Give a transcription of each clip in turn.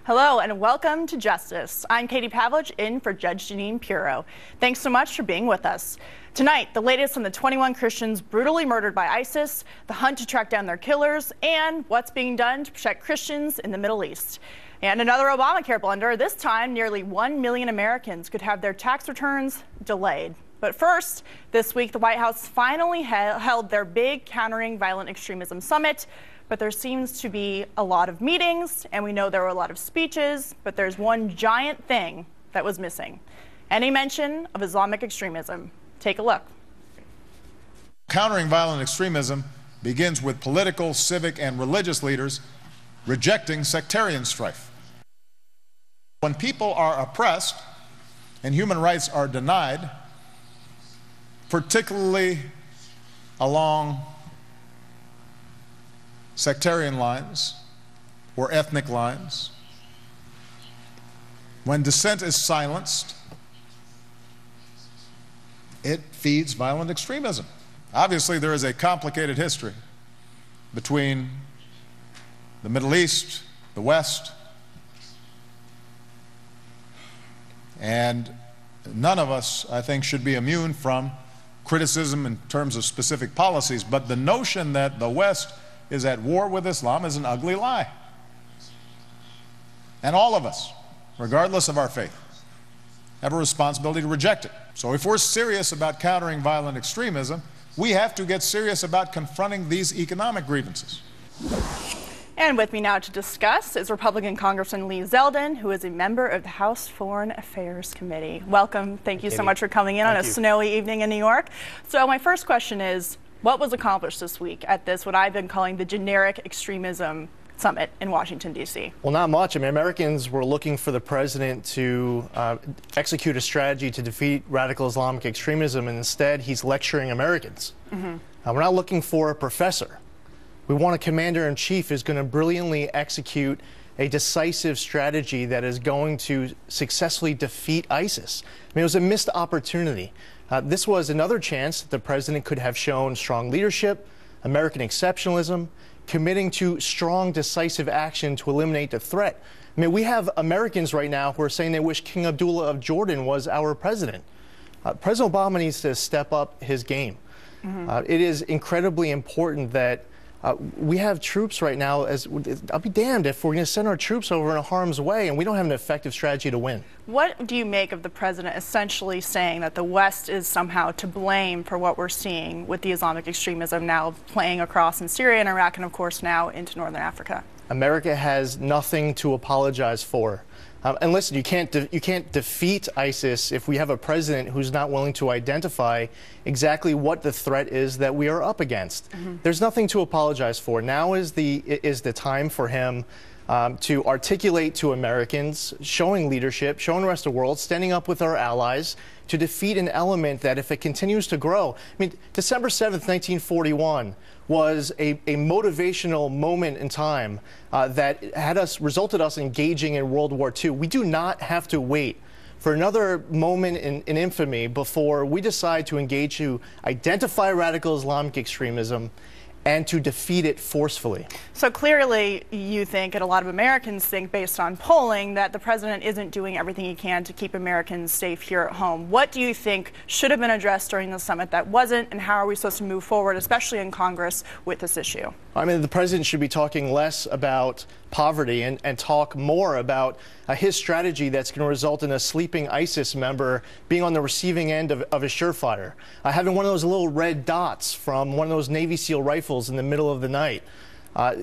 Hello and welcome to Justice. I'm Katie Pavlich in for Judge Jeanine Pirro. Thanks so much for being with us. Tonight, the latest on the 21 Christians brutally murdered by ISIS, the hunt to track down their killers, and what's being done to protect Christians in the Middle East. And another Obamacare blunder. This time, nearly 1 million Americans could have their tax returns delayed. But first, this week, the White House finally held their big Countering Violent Extremism Summit. But there seems to be a lot of meetings, and we know there were a lot of speeches, but there's one giant thing that was missing: any mention of Islamic extremism. Take a look. Countering violent extremism begins with political, civic, and religious leaders rejecting sectarian strife. When people are oppressed and human rights are denied, particularly along sectarian lines or ethnic lines, when dissent is silenced, it feeds violent extremism. Obviously, there is a complicated history between the Middle East, the West, and none of us, I think, should be immune from criticism in terms of specific policies, but the notion that the West is at war with Islam is an ugly lie. And all of us, regardless of our faith, have a responsibility to reject it. So if we're serious about countering violent extremism, we have to get serious about confronting these economic grievances. And with me now to discuss is Republican Congressman Lee Zeldin, who is a member of the House Foreign Affairs Committee. Welcome. Thank you so much for coming in on a snowy evening in New York. So my first question is, what was accomplished this week at this, what I've been calling the Generic Extremism Summit in Washington, D.C.? Well, not much. I mean, Americans were looking for the president to execute a strategy to defeat radical Islamic extremism, and instead he's lecturing Americans. We're not looking for a professor. We want a commander-in-chief who's going to brilliantly execute a decisive strategy that is going to successfully defeat ISIS. I mean, it was a missed opportunity. This was another chance that the president could have shown strong leadership, American exceptionalism, committing to strong, decisive action to eliminate the threat. I mean, we have Americans right now who are saying they wish King Abdullah of Jordan was our president. President Obama needs to step up his game. It is incredibly important that we have troops right now. I'll be damned if we're going to send our troops over in harm's way and we don't have an effective strategy to win. What do you make of the president essentially saying that the West is somehow to blame for what we're seeing with the Islamic extremism now playing across in Syria and Iraq and, of course, now into Northern Africa? America has nothing to apologize for. And listen, you can't defeat ISIS if we have a president who's not willing to identify exactly what the threat is that we are up against. There's nothing to apologize for. Now is the time for him to articulate to Americans, showing leadership, showing the rest of the world, standing up with our allies to defeat an element that, if it continues to grow, I mean, December 7th, 1941 was a motivational moment in time that resulted us engaging in World War II. We do not have to wait for another moment in infamy before we decide to engage to identify radical Islamic extremism and to defeat it forcefully. So clearly you think, and a lot of Americans think, based on polling, that the president isn't doing everything he can to keep Americans safe here at home. What do you think should have been addressed during the summit that wasn't, and how are we supposed to move forward, especially in Congress, with this issue? I mean, the president should be talking less about poverty and talk more about his strategy that's going to result in a sleeping ISIS member being on the receiving end of a surefire, having one of those little red dots from one of those Navy SEAL rifles in the middle of the night.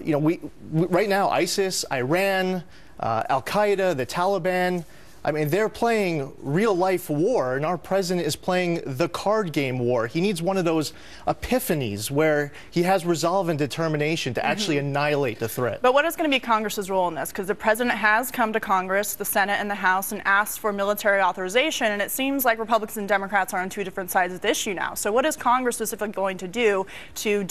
You know, right now, ISIS, Iran, Al-Qaeda, the Taliban, I mean, they're playing real-life war, and our president is playing the card game war. He needs one of those epiphanies where he has resolve and determination to actually annihilate the threat. But what is going to be Congress's role in this? Because the president has come to Congress, the Senate and the House, and asked for military authorization, and it seems like Republicans and Democrats are on two different sides of the issue now. So what is Congress specifically going to do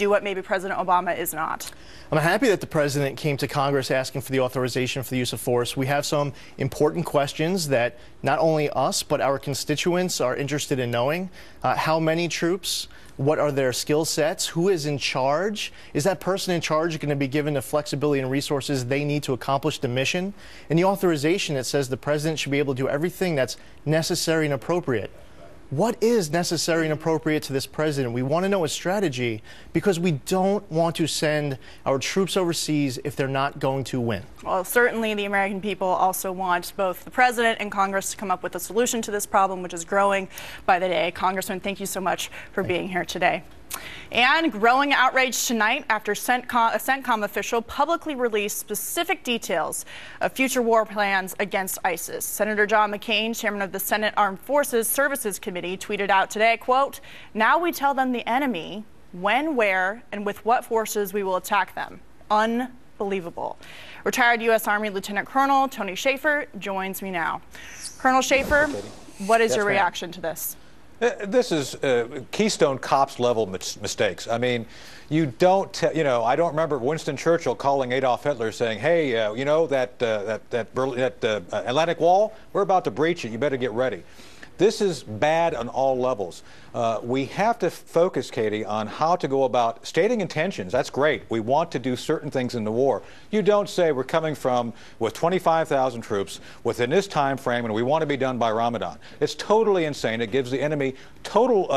what maybe President Obama is not? I'm happy that the president came to Congress asking for the authorization for the use of force. We have some important questions that not only us but our constituents are interested in knowing. How many troops? What are their skill sets? Who is in charge? Is that person in charge going to be given the flexibility and resources they need to accomplish the mission? In the authorization, it says the president should be able to do everything that's necessary and appropriate. What is necessary and appropriate to this president? We want to know a strategy because we don't want to send our troops overseas if they're not going to win. Well, certainly the American people also want both the president and Congress to come up with a solution to this problem, which is growing by the day. Congressman, thank you so much for being here today. And growing outrage tonight after a CENTCOM official publicly released specific details of future war plans against ISIS. Senator John McCain, chairman of the Senate Armed Forces Services Committee, tweeted out today, quote, "Now we tell them the enemy when, where, and with what forces we will attack them." Unbelievable. Retired U.S. Army Lieutenant Colonel Tony Shaffer joins me now. Colonel Shaffer, what is your reaction to this? This is Keystone Cops level mistakes. I mean, you don't, I don't remember Winston Churchill calling Adolf Hitler saying, "Hey, that Atlantic Wall, we're about to breach it. You better get ready." This is bad on all levels. We have to focus, Katie, on how to go about stating intentions. That's great. We want to do certain things in the war. You don't say we're coming from with 25,000 troops within this time frame and we want to be done by Ramadan. It's totally insane. It gives the enemy total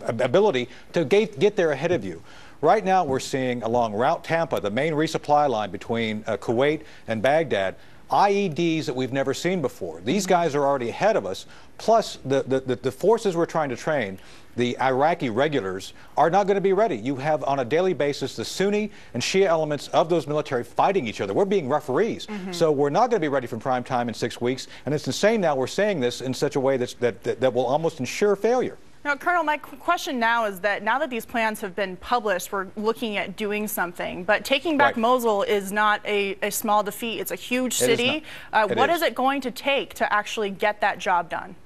ability to get there ahead of you. Right now we're seeing along Route Tampa, the main resupply line between Kuwait and Baghdad, IEDs that we've never seen before. These guys are already ahead of us, plus the forces we're trying to train, the Iraqi regulars, are not going to be ready. You have on a daily basis the Sunni and Shia elements of those military fighting each other. We're being referees. So we're not going to be ready for prime time in 6 weeks, and it's insane now we're saying this in such a way that will almost ensure failure. Now, Colonel, my question now is that now that these plans have been published, we're looking at doing something. But taking back Mosul is not a small defeat. It's a huge city. What is it going to take to actually get that job done?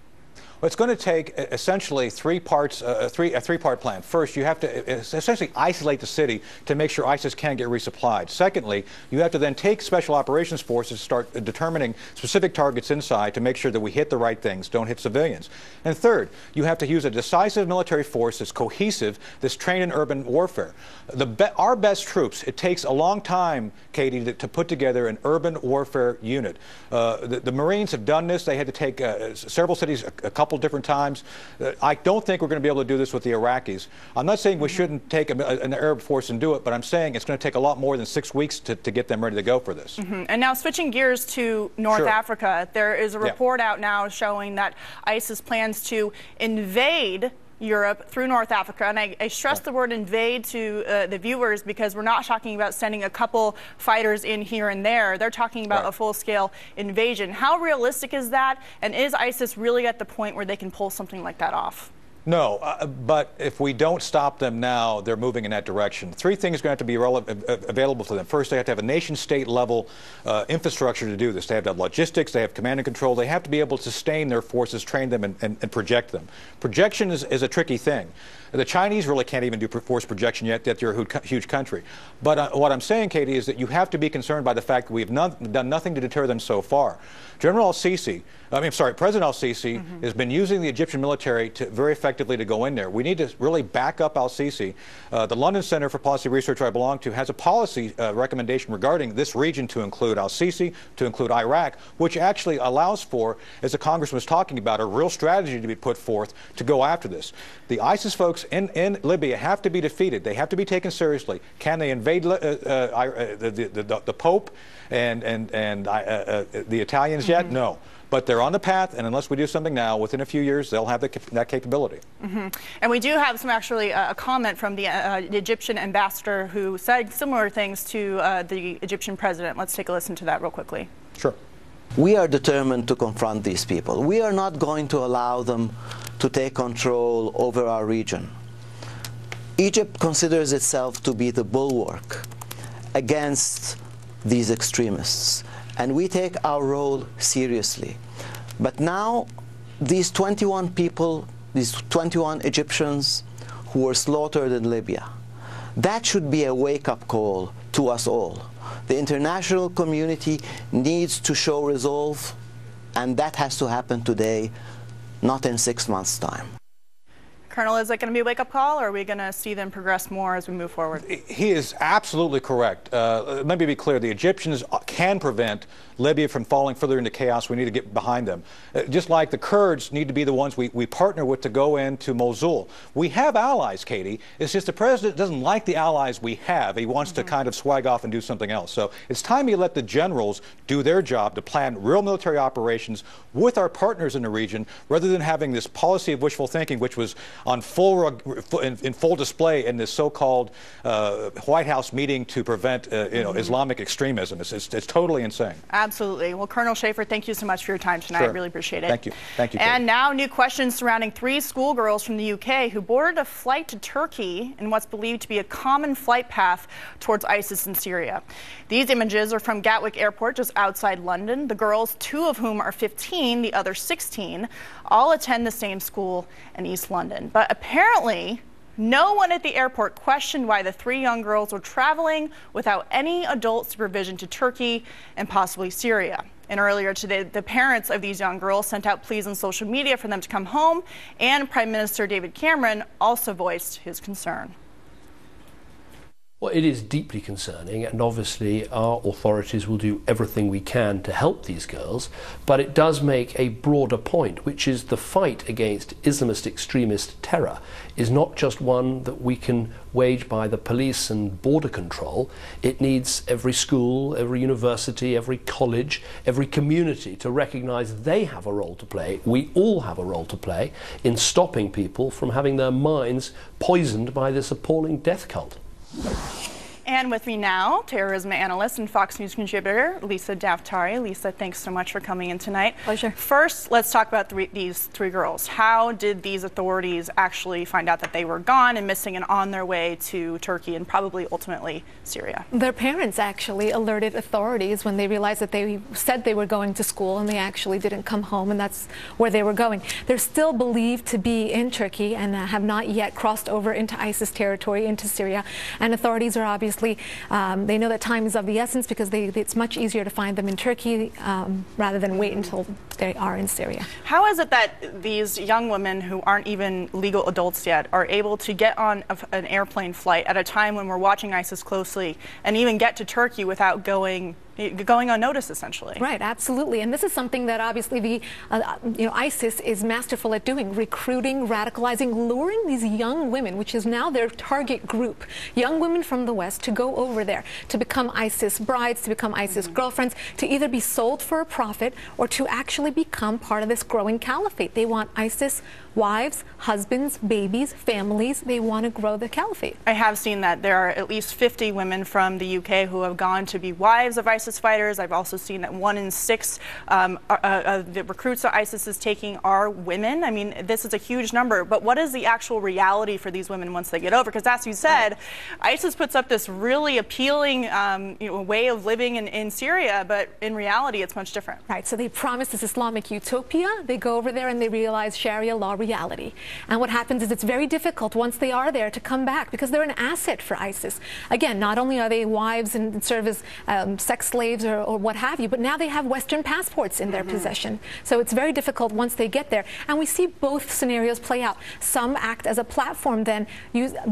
Well, it's going to take essentially three parts, a three-part plan. First, you have to essentially isolate the city to make sure ISIS can't get resupplied. Secondly, you have to then take special operations forces, start determining specific targets inside to make sure that we hit the right things, don't hit civilians. And third, you have to use a decisive military force that's cohesive, that's trained in urban warfare. Our best troops, it takes a long time, Katie, to put together an urban warfare unit. The Marines have done this. They had to take several cities a couple different times. I don't think we're going to be able to do this with the Iraqis. I'm not saying we shouldn't take an Arab force and do it, but I'm saying it's going to take a lot more than 6 weeks to get them ready to go for this. And now switching gears to North Africa, there is a report out now showing that ISIS plans to invade Europe through North Africa, and I stress the word invade to the viewers because we're not talking about sending a couple fighters in here and there. They're talking about a full-scale invasion. How realistic is that, and is ISIS really at the point where they can pull something like that off? No, but if we don't stop them now, they're moving in that direction. Three things are going to have to be available to them. First, they have to have a nation-state level infrastructure to do this. They have to have logistics, they have command and control. They have to be able to sustain their forces, train them, and project them. Projection is a tricky thing. The Chinese really can't even do force projection yet, that they're a huge country. But what I'm saying, Katie, is that you have to be concerned by the fact that we've done nothing to deter them so far. President al-Sisi has been using the Egyptian military very effectively to go in there. We need to really back up al-Sisi. The London Center for Policy Research I belong to has a policy recommendation regarding this region to include al-Sisi, to include Iraq, which actually allows for, as the Congressman was talking about, a real strategy to be put forth to go after this. The ISIS folks in Libya have to be defeated. They have to be taken seriously. Can they invade the Pope and the Italians yet? No. But they're on the path, and unless we do something now, within a few years, they'll have that capability. And we do have some actually a comment from the Egyptian ambassador who said similar things to the Egyptian president. Let's take a listen to that real quickly. Sure. We are determined to confront these people. We are not going to allow them to take control over our region. Egypt considers itself to be the bulwark against these extremists, and we take our role seriously. But now, these 21 people, these 21 Egyptians who were slaughtered in Libya, that should be a wake-up call to us all. The international community needs to show resolve, and that has to happen today, not in 6 months' time. Colonel, is it going to be a wake-up call, or are we going to see them progress more as we move forward? He is absolutely correct. Let me be clear. The Egyptians can prevent Libya from falling further into chaos. We need to get behind them. Just like the Kurds need to be the ones we partner with to go into Mosul. We have allies, Katie. It's just the president doesn't like the allies we have. He wants to kind of swag off and do something else. So it's time you let the generals do their job to plan real military operations with our partners in the region, rather than having this policy of wishful thinking, which was on in full display in this so-called White House meeting to prevent Islamic extremism. It's totally insane. Absolutely. Well, Colonel Schaefer, thank you so much for your time tonight. Sure. I really appreciate it. Thank you. Thank you, Kate. And now new questions surrounding 3 schoolgirls from the UK who boarded a flight to Turkey in what's believed to be a common flight path towards ISIS in Syria. These images are from Gatwick Airport, just outside London. The girls, 2 of whom are 15, the other 16, all attend the same school in East London. But apparently, no one at the airport questioned why the 3 young girls were traveling without any adult supervision to Turkey and possibly Syria. And earlier today, the parents of these young girls sent out pleas on social media for them to come home, and Prime Minister David Cameron also voiced his concern. Well, it is deeply concerning, and obviously our authorities will do everything we can to help these girls, but it does make a broader point, which is the fight against Islamist extremist terror is not just one that we can wage by the police and border control. It needs every school, every university, every college, every community to recognize they have a role to play. We all have a role to play in stopping people from having their minds poisoned by this appalling death cult. And with me now, terrorism analyst and Fox News contributor Lisa Daftari. Lisa, thanks so much for coming in tonight. Pleasure. First, let's talk about these 3 girls. How did these authorities actually find out that they were gone and missing and on their way to Turkey and probably ultimately Syria? Their parents actually alerted authorities when they realized that they said they were going to school and they actually didn't come home, and that's where they were going. They're still believed to be in Turkey and have not yet crossed over into ISIS territory, into Syria, and authorities are obviously they know that time is of the essence because it's much easier to find them in Turkey rather than wait until they are in Syria. How is it that these young women who aren't even legal adults yet are able to get on an airplane flight at a time when we're watching ISIS closely and even get to Turkey without going unnoticed, essentially? Right, absolutely. And this is something that obviously the ISIS is masterful at doing, recruiting, radicalizing, luring these young women, which is now their target group, young women from the West, to go over there, to become ISIS brides, to become ISIS girlfriends, to either be sold for a profit or to actually become part of this growing caliphate. They want ISIS wives, husbands, babies, families. They want to grow the caliphate. I have seen that there are at least 50 women from the UK who have gone to be wives of ISIS fighters. I've also seen that 1 in 6 the recruits that ISIS is taking are women. I mean, this is a huge number, but what is the actual reality for these women once they get over? Because as you said, ISIS puts up this really appealing way of living in Syria, but in reality, it's much different. Right, so they promise this Islamic utopia. They go over there and they realize Sharia law reality. And what happens is it's very difficult once they are there to come back because they're an asset for ISIS. Again, not only are they wives and serve as sex slaves or what have you, but now they have Western passports in their possession. So it's very difficult once they get there. And we see both scenarios play out. Some act as a platform then,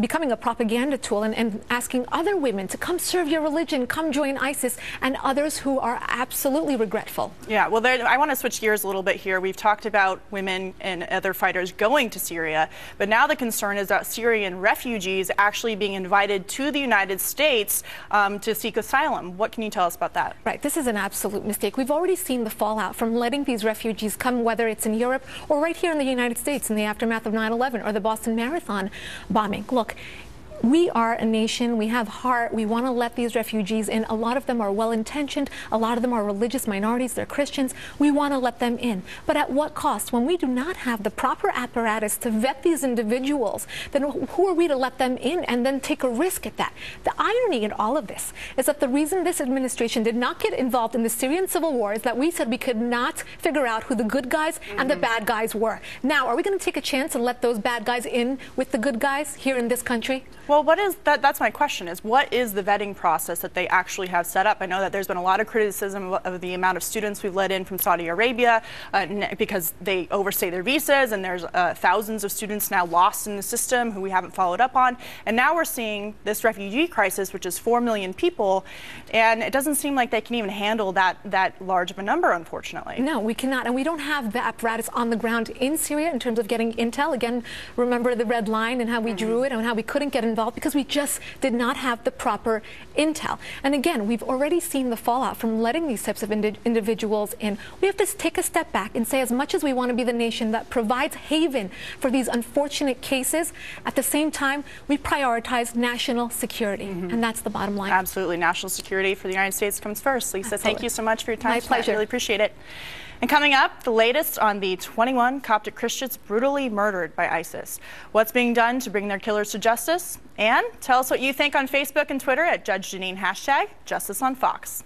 becoming a propaganda tool and asking other women to come serve your religion, come join ISIS, and others who are absolutely regretful. Yeah, well, I want to switch gears a little bit here. We've talked about women and other fighters going to Syria, but now the concern is that Syrian refugees actually being invited to the United States to seek asylum. What can you tell us about that? Right, this is an absolute mistake. We've already seen the fallout from letting these refugees come, whether it's in Europe or right here in the United States in the aftermath of 9/11 or the Boston Marathon bombing. Look, we are a nation, we have heart, we want to let these refugees in. A lot of them are well-intentioned, a lot of them are religious minorities, they're Christians. We want to let them in. But at what cost? When we do not have the proper apparatus to vet these individuals, then who are we to let them in and then take a risk at that? The irony in all of this is that the reason this administration did not get involved in the Syrian civil war is that we said we could not figure out who the good guys and the bad guys were. Now, are we going to take a chance and let those bad guys in with the good guys here in this country? Well, what is that? That's my question, is what is the vetting process that they actually have set up? I know that there's been a lot of criticism of the amount of students we've let in from Saudi Arabia because they overstay their visas, and there's thousands of students now lost in the system who we haven't followed up on. And now we're seeing this refugee crisis, which is 4 million people, and it doesn't seem like they can even handle that large of a number, unfortunately. No, we cannot, and we don't have the apparatus on the ground in Syria in terms of getting intel. Again, remember the red line and how we drew it and how we couldn't get involved because we just did not have the proper intel. And again, we've already seen the fallout from letting these types of individuals in. We have to take a step back and say, as much as we want to be the nation that provides haven for these unfortunate cases, at the same time, we prioritize national security. And that's the bottom line. Absolutely. National security for the United States comes first. Lisa, thank you so much for your time. My pleasure. I really appreciate it. And coming up, the latest on the 21 Coptic Christians brutally murdered by ISIS. What's being done to bring their killers to justice? And tell us what you think on Facebook and Twitter at Judge Jeanine #JusticeOnFox.